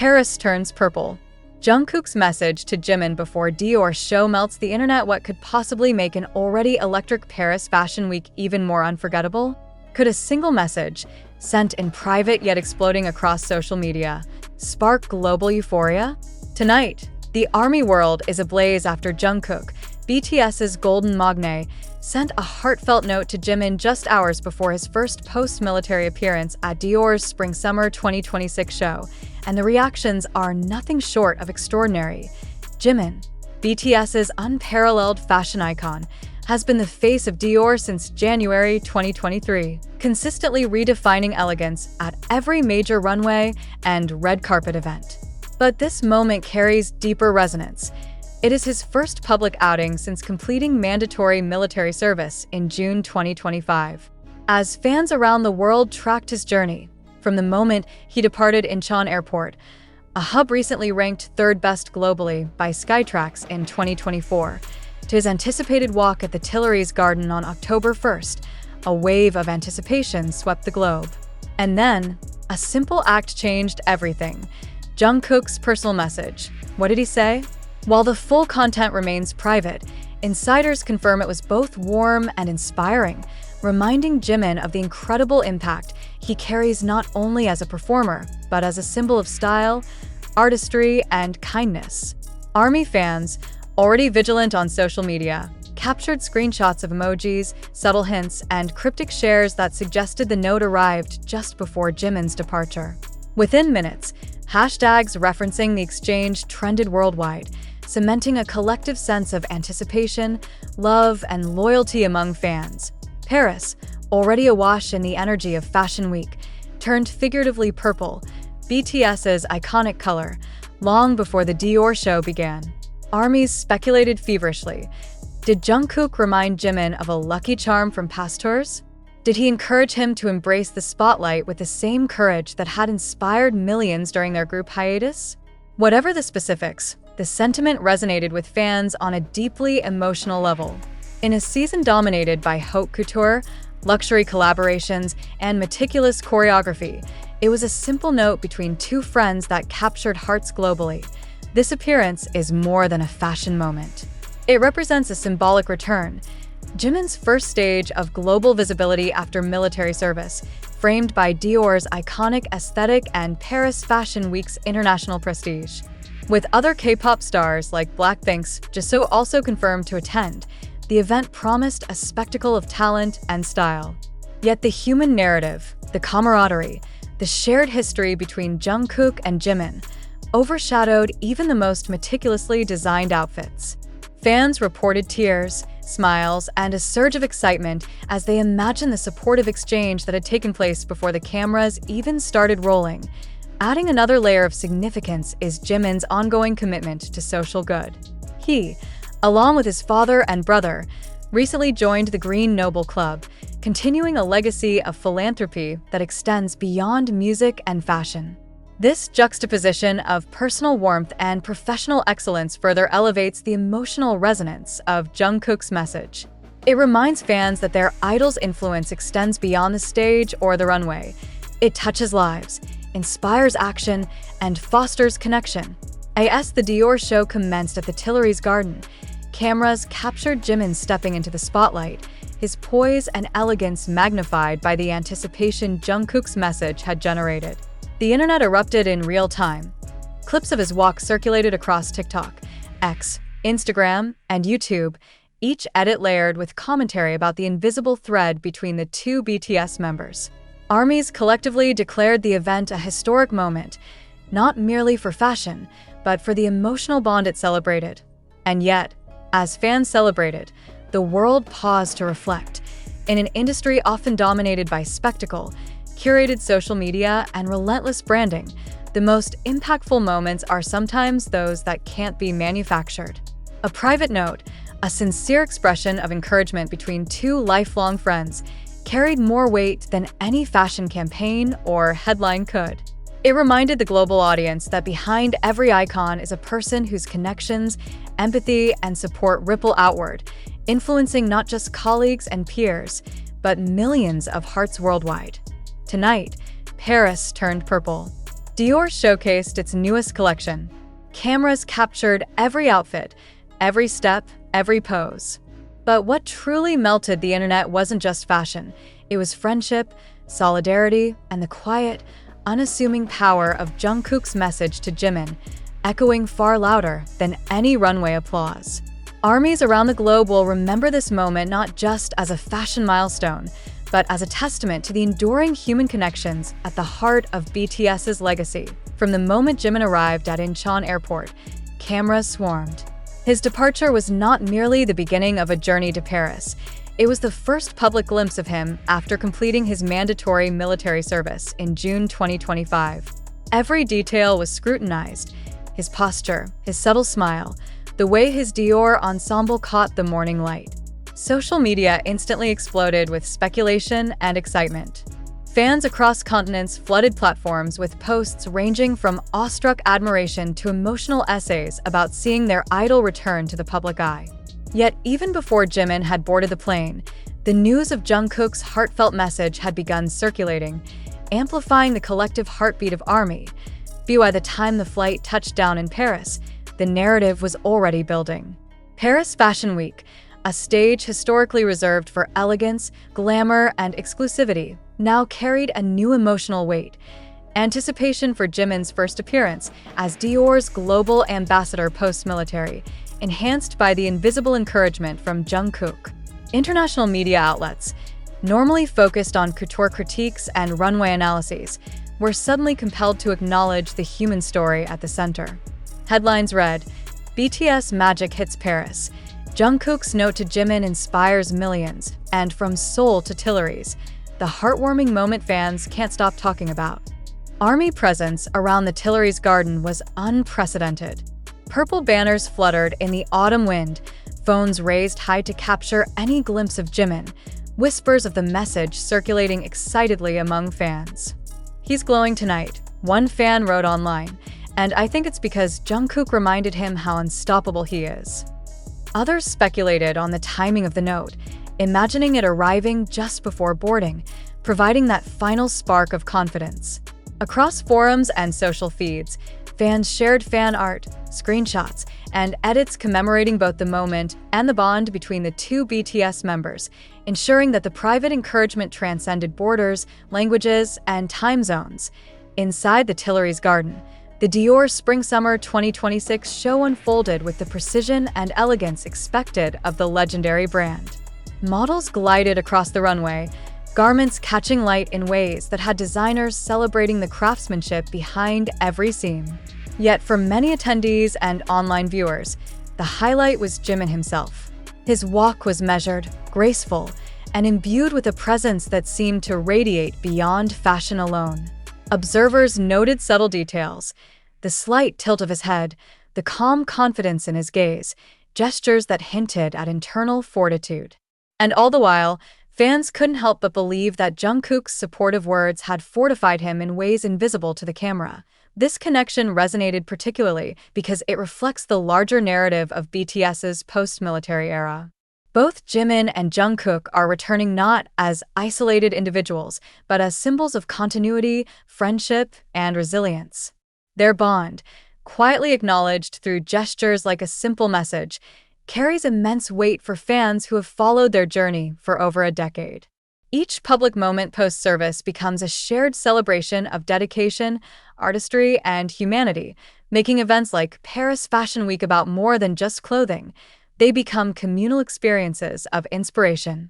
Paris turns purple. Jungkook's message to Jimin before Dior show melts the internet. What could possibly make an already electric Paris Fashion Week even more unforgettable? Could a single message, sent in private yet exploding across social media, spark global euphoria? Tonight, the ARMY world is ablaze after Jungkook, BTS's golden magne, sent a heartfelt note to Jimin just hours before his first post-military appearance at Dior's Spring-Summer 2026 show, and the reactions are nothing short of extraordinary. Jimin, BTS's unparalleled fashion icon, has been the face of Dior since January 2023, consistently redefining elegance at every major runway and red carpet event. But this moment carries deeper resonance. It is his first public outing since completing mandatory military service in June 2025. As fans around the world tracked his journey, from the moment he departed Incheon Airport, a hub recently ranked third best globally by Skytrax in 2024, to his anticipated walk at the Tuileries Garden on October 1st, a wave of anticipation swept the globe. And then, a simple act changed everything. Jungkook's personal message. What did he say? While the full content remains private, insiders confirm it was both warm and inspiring, reminding Jimin of the incredible impact he carries not only as a performer, but as a symbol of style, artistry, and kindness. ARMY fans, already vigilant on social media, captured screenshots of emojis, subtle hints, and cryptic shares that suggested the note arrived just before Jimin's departure. Within minutes, hashtags referencing the exchange trended worldwide, cementing a collective sense of anticipation, love, and loyalty among fans. Paris, already awash in the energy of Fashion Week, turned figuratively purple, BTS's iconic color, long before the Dior show began. ARMYs speculated feverishly. Did Jungkook remind Jimin of a lucky charm from past tours? Did he encourage him to embrace the spotlight with the same courage that had inspired millions during their group hiatus? Whatever the specifics, the sentiment resonated with fans on a deeply emotional level. In a season dominated by haute couture, luxury collaborations, and meticulous choreography, it was a simple note between two friends that captured hearts globally. This appearance is more than a fashion moment. It represents a symbolic return, Jimin's first stage of global visibility after military service, framed by Dior's iconic aesthetic and Paris Fashion Week's international prestige. With other K-pop stars like Blackpink's Jisoo also confirmed to attend, the event promised a spectacle of talent and style. Yet the human narrative, the camaraderie, the shared history between Jungkook and Jimin, overshadowed even the most meticulously designed outfits. Fans reported tears, smiles, and a surge of excitement as they imagined the supportive exchange that had taken place before the cameras even started rolling. Adding another layer of significance is Jimin's ongoing commitment to social good. He, along with his father and brother, recently joined the Green Noble Club, continuing a legacy of philanthropy that extends beyond music and fashion. This juxtaposition of personal warmth and professional excellence further elevates the emotional resonance of Jungkook's message. It reminds fans that their idol's influence extends beyond the stage or the runway. It touches lives, inspires action, and fosters connection. As the Dior show commenced at the Tuileries Garden, cameras captured Jimin stepping into the spotlight, his poise and elegance magnified by the anticipation Jungkook's message had generated. The internet erupted in real time. Clips of his walk circulated across TikTok, X, Instagram, and YouTube, each edit layered with commentary about the invisible thread between the two BTS members. ARMYs collectively declared the event a historic moment, not merely for fashion, but for the emotional bond it celebrated. And yet, as fans celebrated, the world paused to reflect. In an industry often dominated by spectacle, curated social media, and relentless branding, the most impactful moments are sometimes those that can't be manufactured. A private note, a sincere expression of encouragement between two lifelong friends, carried more weight than any fashion campaign or headline could. It reminded the global audience that behind every icon is a person whose connections, empathy, and support ripple outward, influencing not just colleagues and peers, but millions of hearts worldwide. Tonight, Paris turned purple. Dior showcased its newest collection. Cameras captured every outfit, every step, every pose. But what truly melted the internet wasn't just fashion. It was friendship, solidarity, and the quiet, unassuming power of Jungkook's message to Jimin, echoing far louder than any runway applause. Armies around the globe will remember this moment not just as a fashion milestone, but as a testament to the enduring human connections at the heart of BTS's legacy. From the moment Jimin arrived at Incheon Airport, cameras swarmed. His departure was not merely the beginning of a journey to Paris. It was the first public glimpse of him after completing his mandatory military service in June 2025. Every detail was scrutinized: his posture, his subtle smile, the way his Dior ensemble caught the morning light. Social media instantly exploded with speculation and excitement. Fans across continents flooded platforms with posts ranging from awestruck admiration to emotional essays about seeing their idol return to the public eye. Yet even before Jimin had boarded the plane, the news of Jungkook's heartfelt message had begun circulating, amplifying the collective heartbeat of ARMY. By the time the flight touched down in Paris, the narrative was already building. Paris Fashion Week, a stage historically reserved for elegance, glamour, and exclusivity, now carried a new emotional weight. Anticipation for Jimin's first appearance as Dior's global ambassador post-military, enhanced by the invisible encouragement from Jungkook. International media outlets, normally focused on couture critiques and runway analyses, were suddenly compelled to acknowledge the human story at the center. Headlines read, "BTS Magic Hits Paris. Jungkook's note to Jimin inspires millions," and "From Seoul to Tuileries, the heartwarming moment fans can't stop talking about." ARMY presence around the Tuileries Garden was unprecedented. Purple banners fluttered in the autumn wind, phones raised high to capture any glimpse of Jimin, whispers of the message circulating excitedly among fans. "He's glowing tonight," one fan wrote online, "and I think it's because Jungkook reminded him how unstoppable he is." Others speculated on the timing of the note, imagining it arriving just before boarding, providing that final spark of confidence. Across forums and social feeds, fans shared fan art, screenshots, and edits commemorating both the moment and the bond between the two BTS members, ensuring that the private encouragement transcended borders, languages, and time zones. Inside the Tuileries Garden, the Dior Spring-Summer 2026 show unfolded with the precision and elegance expected of the legendary brand. Models glided across the runway, garments catching light in ways that had designers celebrating the craftsmanship behind every seam. Yet for many attendees and online viewers, the highlight was Jimin himself. His walk was measured, graceful, and imbued with a presence that seemed to radiate beyond fashion alone. Observers noted subtle details: the slight tilt of his head, the calm confidence in his gaze, gestures that hinted at internal fortitude. And all the while, fans couldn't help but believe that Jungkook's supportive words had fortified him in ways invisible to the camera. This connection resonated particularly because it reflects the larger narrative of BTS's post-military era. Both Jimin and Jungkook are returning not as isolated individuals, but as symbols of continuity, friendship, and resilience. Their bond, quietly acknowledged through gestures like a simple message, carries immense weight for fans who have followed their journey for over a decade. Each public moment post-service becomes a shared celebration of dedication, artistry, and humanity, making events like Paris Fashion Week about more than just clothing. They become communal experiences of inspiration.